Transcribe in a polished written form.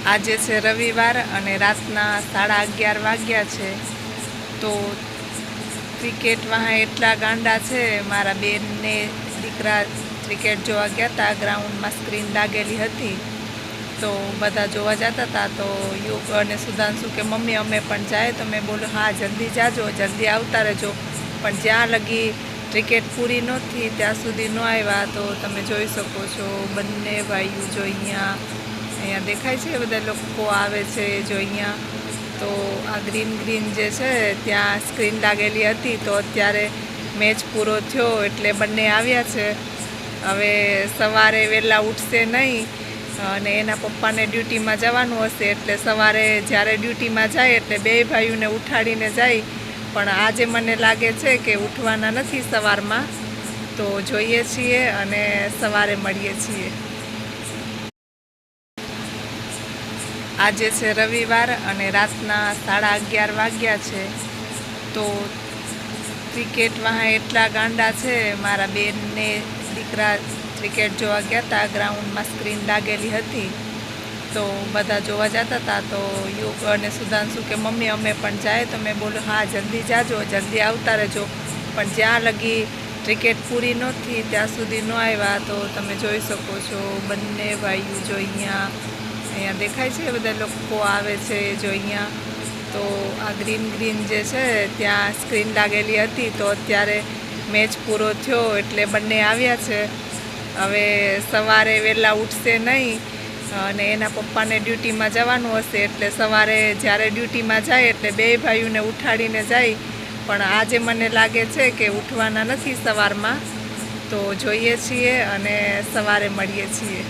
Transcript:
આજે છે રવિવાર અને રાતના 11:30 વાગ્યા છે। તો ક્રિકેટ વાહે એટલા ગાંડા છે। મારા બેનને દીકરા ક્રિકેટ જોવા ગયા હતા, ગ્રાઉન્ડમાં સ્ક્રીન લાગેલી હતી તો બધા જોવા જતા હતા। તો યુગ અને સુધાંશુ કે મમ્મી અમે પણ જાય, તો મેં બોલું હા જલ્દી જાજો, જલ્દી આવતા રહેજો। પણ જ્યાં લગી ક્રિકેટ પૂરી નહોતી ત્યાં સુધી ન આવ્યા। તો તમે જોઈ શકો છો બંને ભાઈઓ જો અહીંયા દેખાય છે, બધા લોકો આવે છે જો અહીંયા। તો આ ગ્રીન જે છે ત્યાં સ્ક્રીન લાગેલી હતી, તો અત્યારે મેચ પૂરો થયો એટલે બંને આવ્યા છે। હવે સવારે વહેલા ઉઠશે નહીં અને એના પપ્પાને ડ્યુટીમાં જવાનું હશે, એટલે સવારે જ્યારે ડ્યુટીમાં જાય એટલે બે ભાઈઓને ઉઠાડીને જાય। પણ આજે મને લાગે છે કે ઉઠવાના નથી સવારમાં, તો જોઈએ છીએ અને સવારે મળીએ છીએ। આજે છે રવિવાર અને રાતના 11:30 વાગ્યા છે। તો ક્રિકેટ વાહે એટલા ગાંડા છે। મારા બેનને દીકરા ક્રિકેટ જોવા ગયા હતા, ગ્રાઉન્ડમાં સ્ક્રીન લાગેલી હતી તો બધા જોવા જતા હતા। તો યુગ અને સુધાંશુ કે મમ્મી અમે પણ જાય, તો મેં બોલું હા જલ્દી જાજો, જલ્દી આવતા રહેજો। પણ જ્યાં લગી ક્રિકેટ પૂરી નહોતી ત્યાં સુધી ન આવ્યા। તો તમે જોઈ શકો છો બંને ભાઈઓ જો અહીંયા દેખાય છે, બધા લોકો આવે છે જો અહીંયા। તો આ ગ્રીન જે છે ત્યાં સ્ક્રીન લાગેલી હતી, તો અત્યારે મેચ પૂરો થયો એટલે બંને આવ્યા છે। હવે સવારે વહેલા ઉઠશે નહીં અને એના પપ્પાને ડ્યુટીમાં જવાનું હશે, એટલે સવારે જ્યારે ડ્યુટીમાં જાય એટલે બે ભાઈઓને ઉઠાડીને જાય। પણ આજે મને લાગે છે કે ઉઠવાના નથી સવારમાં, તો જોઈએ છીએ અને સવારે મળીએ છીએ।